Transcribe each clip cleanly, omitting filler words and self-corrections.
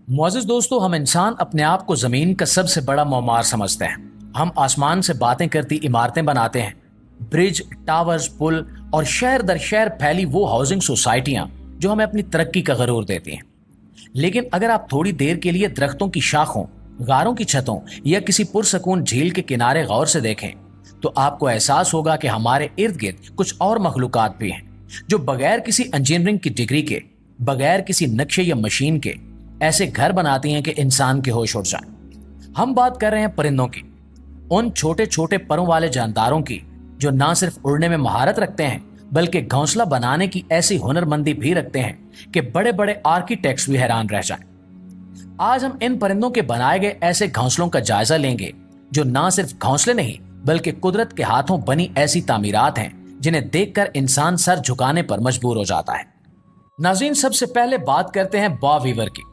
मुअज़्ज़िज़ दोस्तों, हम इंसान अपने आप को ज़मीन का सबसे बड़ा मौमार समझते हैं। हम आसमान से बातें करती इमारतें बनाते हैं, ब्रिज, टावर्स, पुल और शहर दर शहर फैली वो हाउसिंग सोसाइटियां जो हमें अपनी तरक्की का गरूर देती हैं। लेकिन अगर आप थोड़ी देर के लिए दरख्तों की शाखों, गारों की छतों या किसी पुरसकून झील के किनारे गौर से देखें, तो आपको एहसास होगा कि हमारे इर्द गिर्द कुछ और मखलूकात भी हैं जो बगैर किसी इंजीनियरिंग की डिग्री के, बगैर किसी नक्शे या मशीन के ऐसे घर बनाती हैं कि इंसान के होश उड़ जाए। हम बात कर रहे हैं परिंदों की, उन छोटे छोटे परों वाले जानदारों की जो ना सिर्फ उड़ने में महारत रखते हैं बल्कि घोंसला बनाने की ऐसी हुनरमंदी भी रखते हैं कि बड़े बड़े आर्किटेक्ट्स भी हैरान रह जाएं। आज हम इन परिंदों के बनाए गए ऐसे घोंसलों का जायजा लेंगे जो ना सिर्फ घोंसले नहीं बल्कि कुदरत के हाथों बनी ऐसी तामीरात हैं जिन्हें देखकर इंसान सर झुकाने पर मजबूर हो जाता है। नाज़रीन, सबसे पहले बात करते हैं बॉब वीवर की।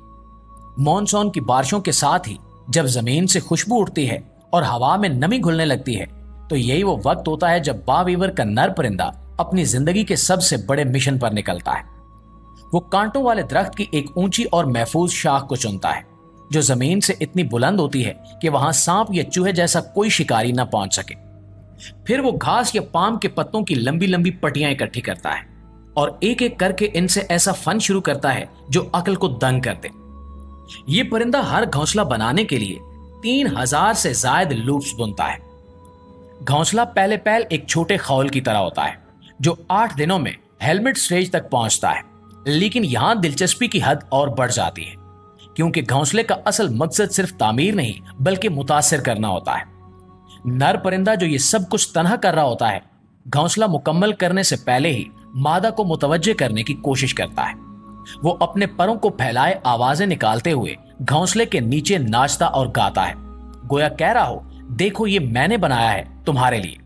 मॉनसून की बारिशों के साथ ही जब जमीन से खुशबू उठती है और हवा में नमी घुलने लगती है, तो यही वो वक्त होता है जब बॉब वीवर का नर परिंदा अपनी जिंदगी के सबसे बड़े मिशन पर निकलता है। वो कांटों वाले दरख्त की एक ऊंची और महफूज शाख को चुनता है जो जमीन से इतनी बुलंद होती है कि वहां सांप या चूहे जैसा कोई शिकारी न पहुंच सके। फिर वो घास या पाम के पत्तों की लंबी लंबी पटियां इकट्ठी करता है और एक एक करके इनसे ऐसा फन शुरू करता है जो अकल को दंग कर दे। ये परिंदा हर घोंसला बनाने के लिए 3000 से ज्यादा लूप्स बुनता है। घोंसला पहले पहल एक छोटे खौल की तरह होता है जो 8 दिनों में हेलमेट स्टेज तक पहुंचता है। लेकिन यहां दिलचस्पी की हद और बढ़ जाती है, क्योंकि घोंसले का असल मकसद सिर्फ तामीर नहीं बल्कि मुतासिर करना होता है। नर परिंदा जो ये सब कुछ तनहा कर रहा होता है, घोंसला मुकम्मल करने से पहले ही मादा को मुतवज्जे करने की कोशिश करता है। वो अपने परों को फैलाए आवाजें निकालते हुए घोंसले के नीचे नाचता और गाता है, गोया कह रहा हो, देखो ये मैंने बनाया है तुम्हारे लिए।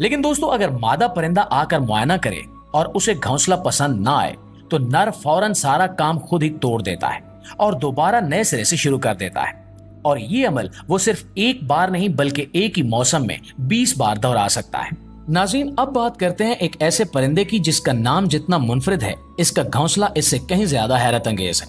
लेकिन दोस्तों, अगर मादा परिंदा आकर मुआयना करे और उसे घोंसला पसंद ना आए, तो नर फौरन सारा काम खुद ही तोड़ देता है और दोबारा नए सिरे से शुरू कर देता है। और ये अमल वो सिर्फ एक बार नहीं बल्कि एक ही मौसम में 20 बार दोहरा सकता है। नाज़रीन, अब बात करते हैं एक ऐसे परिंदे की जिसका नाम जितना मुनफरिद है, इसका घोंसला इससे कहीं ज्यादा हैरत अंगेज है।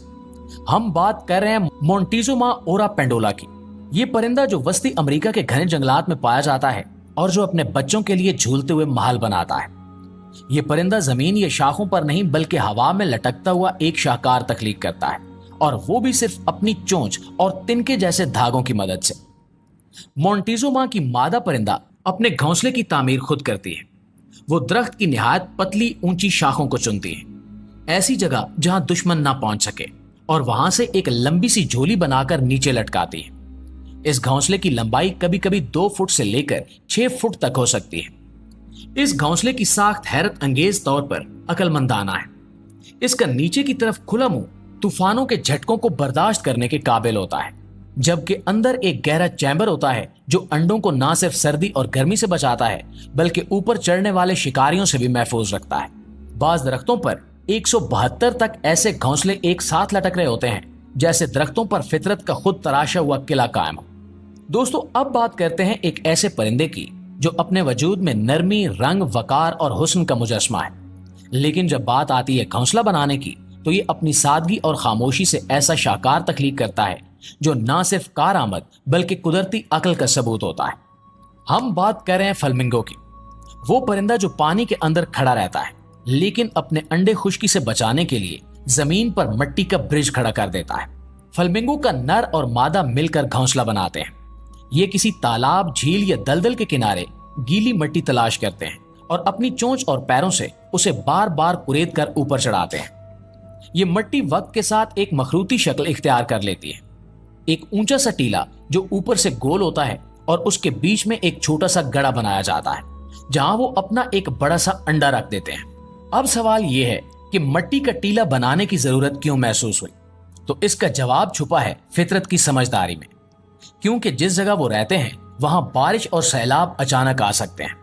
हम बात कर रहे हैं मोन्टेजुमा ओरापेंडोला की। ये परिंदा जो वस्ती अमेरिका के घने जंगलात में पाया जाता है और जो अपने बच्चों के लिए झूलते हुए महल बनाता है। ये परिंदा जमीन या शाखों पर नहीं बल्कि हवा में लटकता हुआ एक शाहकार तख्लीक करता है, और वो भी सिर्फ अपनी चोंच और तिनके जैसे धागों की मदद से। मोन्टेजुमा की मादा परिंदा अपने घोंसले की तामीर खुद करती है। वो दरख्त की निहायत पतली ऊंची शाखों को चुनती है, ऐसी जगह जहां दुश्मन ना पहुंच सके, और वहां से एक लंबी सी झोली बनाकर नीचे लटकाती है। इस घोंसले की लंबाई कभी कभी 2 फुट से लेकर 6 फुट तक हो सकती है। इस घोंसले की साख्त हैरत अंगेज तौर पर अकलमंदाना है। इसका नीचे की तरफ खुला मुंह तूफानों के झटकों को बर्दाश्त करने के काबिल होता है, जबकि अंदर एक गहरा चैम्बर होता है जो अंडों को ना सिर्फ सर्दी और गर्मी से बचाता है बल्कि ऊपर चढ़ने वाले शिकारियों से भी महफूज रखता है। बाज दरख्तों पर 172 तक ऐसे घोंसले एक साथ लटक रहे होते हैं जैसे दरख्तों पर फितरत का खुद तराशा हुआ किला कायम हो। दोस्तों, अब बात करते हैं एक ऐसे परिंदे की जो अपने वजूद में नरमी, रंग, वकार और हुस्न का मुजस्मा है। लेकिन जब बात आती है घोंसला बनाने की, तो ये अपनी सादगी और खामोशी से ऐसा शाकार तख्लीक करता है जो ना सिर्फ कारआमद बल्कि कुदरती अकल का सबूत होता है। हम बात कर रहे हैं फ्लेमिंगो की। वो परिंदा जो पानी के अंदर खड़ा रहता है लेकिन अपने अंडे खुश्की से बचाने के लिए जमीन पर मिट्टी का ब्रिज खड़ा कर देता है। फ्लेमिंगो का नर और मादा मिलकर घोंसला बनाते हैं। ये किसी तालाब, झील या दलदल के किनारे गीली मिट्टी तलाश करते हैं और अपनी चोंच और पैरों से उसे बार बार कुरेद कर ऊपर चढ़ाते हैं। ये मिट्टी वक्त के साथ एक मखरूती शक्ल इख्तियार कर लेती है, एक ऊंचा सा टीला जो ऊपर से गोल होता है और उसके बीच में एक छोटा सा गड़ा बनाया जाता है जहां वो अपना एक बड़ा सा अंडा रख देते हैं। अब सवाल यह है कि मिट्टी का टीला बनाने की जरूरत क्यों महसूस हुई? तो इसका जवाब छुपा है फितरत की समझदारी में, क्योंकि जिस जगह वो रहते हैं वहां बारिश और सैलाब अचानक आ सकते हैं।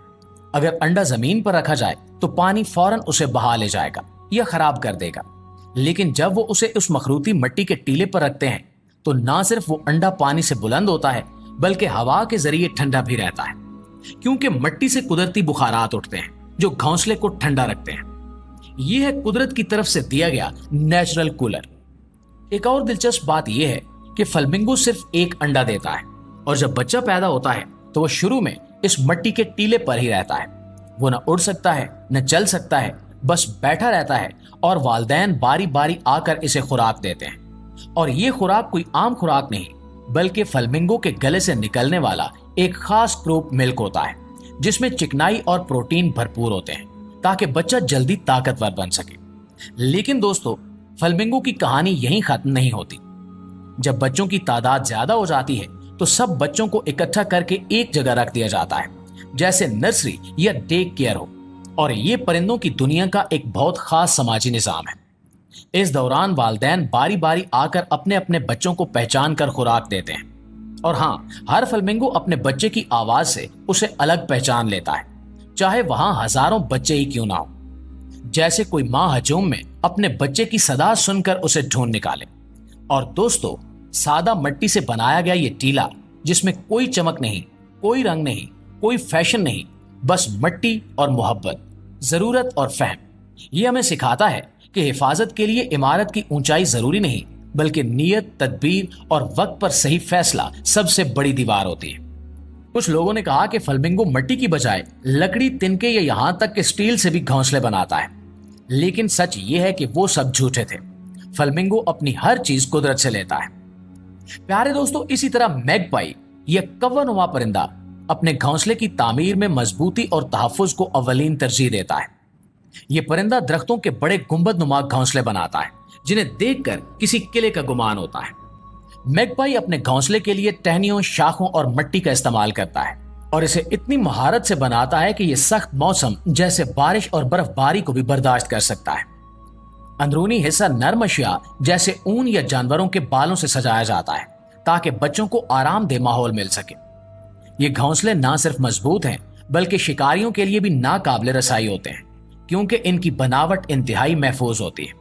अगर अंडा जमीन पर रखा जाए तो पानी फौरन उसे बहा ले जाएगा या खराब कर देगा, लेकिन जब वो उसे उस मखरूती मिट्टी के टीले पर रखते हैं तो ना सिर्फ वो अंडा पानी से बुलंद होता है बल्कि हवा के जरिए ठंडा भी रहता है, क्योंकि मिट्टी से कुदरती बुखारात उठते हैं जो घोंसले को ठंडा रखते हैं। यह है कुदरत की तरफ से दिया गया नेचुरल कूलर। एक और दिलचस्प बात यह है कि फ्लेमिंगो सिर्फ एक अंडा देता है और जब बच्चा पैदा होता है तो वो शुरू में इस मिट्टी के टीले पर ही रहता है। वो न उड़ सकता है, न चल सकता है, बस बैठा रहता है और वालिदैन बारी बारी आकर इसे खुराक देते हैं। और ये खुराक कोई आम खुराक नहीं, बल्कि फ्लेमिंगो के गले से निकलने वाला एक खास क्रोप मिल्क होता है जिसमें चिकनाई और प्रोटीन भरपूर होते हैं ताकि बच्चा जल्दी ताकतवर बन सके। लेकिन दोस्तों, फ्लेमिंगो की कहानी यहीं खत्म नहीं होती। जब बच्चों की तादाद ज्यादा हो जाती है तो सब बच्चों को इकट्ठा करके एक जगह रख दिया जाता है, जैसे नर्सरी या डे केयर हो। और ये परिंदों की दुनिया का एक बहुत खास समाजी निजाम है। इस दौरान वालिदैन बारी बारी आकर अपने अपने बच्चों को पहचान कर खुराक देते हैं। और हाँ, हर फ्लेमिंगो अपने बच्चे की आवाज से उसे अलग पहचान लेता है, चाहे वहां हजारों बच्चे ही क्यों ना हो। जैसे कोई माँ हजूम में अपने बच्चे की सदा सुनकर उसे ढूंढ निकाले। और दोस्तों, सादा मिट्टी से बनाया गया ये टीला, जिसमें कोई चमक नहीं, कोई रंग नहीं, कोई फैशन नहीं, बस मिट्टी और मोहब्बत, जरूरत और फहम, ये हमें सिखाता है कि हिफाजत के लिए इमारत की ऊंचाई जरूरी नहीं, बल्कि नियत, तदबीर और वक्त पर सही फैसला सबसे बड़ी दीवार होती है। कुछ लोगों ने कहा कि फ्लेमिंगो मिट्टी की बजाय लकड़ी, तिनके या यहां तक कि स्टील से भी घोंसले बनाता है, लेकिन सच ये है कि वो सब झूठे थे। फ्लेमिंगो अपनी हर चीज कुदरत से लेता है। प्यारे दोस्तों, इसी तरह मैगपाई, यह कव्वानुमा परिंदा, अपने घोंसले की तामीर में मजबूती और तहफ्फुज को अव्वलीन तरजीह देता है। यह परिंदा दरख्तों के बड़े गुंबद-नुमा घोंसले बनाता है, जिन्हें देखकर किसी किले का गुमान होता है। मैगपाई अपने घोंसले के लिए टहनियों, शाखों और मिट्टी का इस्तेमाल करता है और इसे इतनी महारत से बनाता है कि यह सख्त मौसम जैसे बारिश और बर्फबारी को भी बर्दाश्त कर सकता है। अंदरूनी हिस्सा नरम अशिया जैसे ऊन या जानवरों के बालों से सजाया जाता है ताकि बच्चों को आरामदेह माहौल मिल सके। ये घोंसले ना सिर्फ मजबूत हैं, बल्कि शिकारियों के लिए भी नाकाबिले रसाई होते हैं, क्योंकि इनकी बनावट इंतहाई महफूज होती है।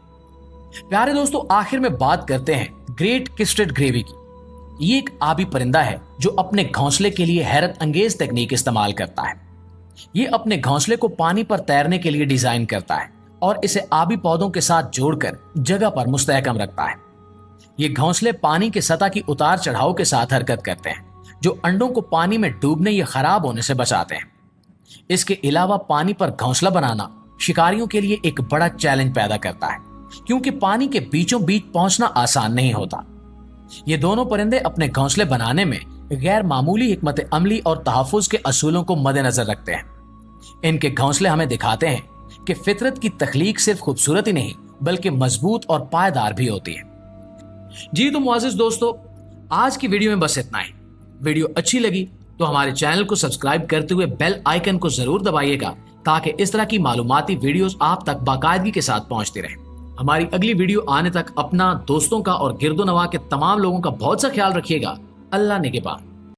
प्यारे दोस्तों, आखिर में बात करते हैं ग्रेट क्रेस्टेड ग्रेवी की। ये एक आबी परिंदा है जो अपने घोंसले के लिए हैरत अंगेज तकनीक इस्तेमाल करता है। ये अपने घोंसले को पानी पर तैरने के लिए डिजाइन करता है और इसे आबी पौधों के साथ जोड़कर जगह पर मुस्तहकम रखता है। ये घोंसले पानी के सतह की उतार चढ़ाव के साथ हरकत करते हैं, जो अंडों को पानी में डूबने या खराब होने से बचाते हैं। इसके अलावा पानी पर घोंसला बनाना शिकारियों के लिए एक बड़ा चैलेंज पैदा करता है, क्योंकि पानी के बीचों बीच पहुंचना आसान नहीं होता। ये दोनों परिंदे अपने घोंसले बनाने में गैर मामूली हिकमत अमली और तहफ्फुज के असूलों को मद्देनजर रखते हैं। इनके घोंसले हमें दिखाते हैं कि फितरत की तख्लीक सिर्फ खूबसूरत ही नहीं, बल्कि मजबूत और पायदार भी होती है। जी तो मुआज़िज़ दोस्तों, आज की वीडियो में बस इतना ही। वीडियो अच्छी लगी तो हमारे चैनल को सब्सक्राइब करते हुए बेल आइकन को जरूर दबाइएगा, ताकि इस तरह की मालूमाती वीडियोस आप तक बाकायदगी के साथ पहुंचती रहे। हमारी अगली वीडियो आने तक अपना, दोस्तों का और गिरदो नवा के तमाम लोगों का बहुत सा ख्याल रखिएगा। अल्लाह निगहबान।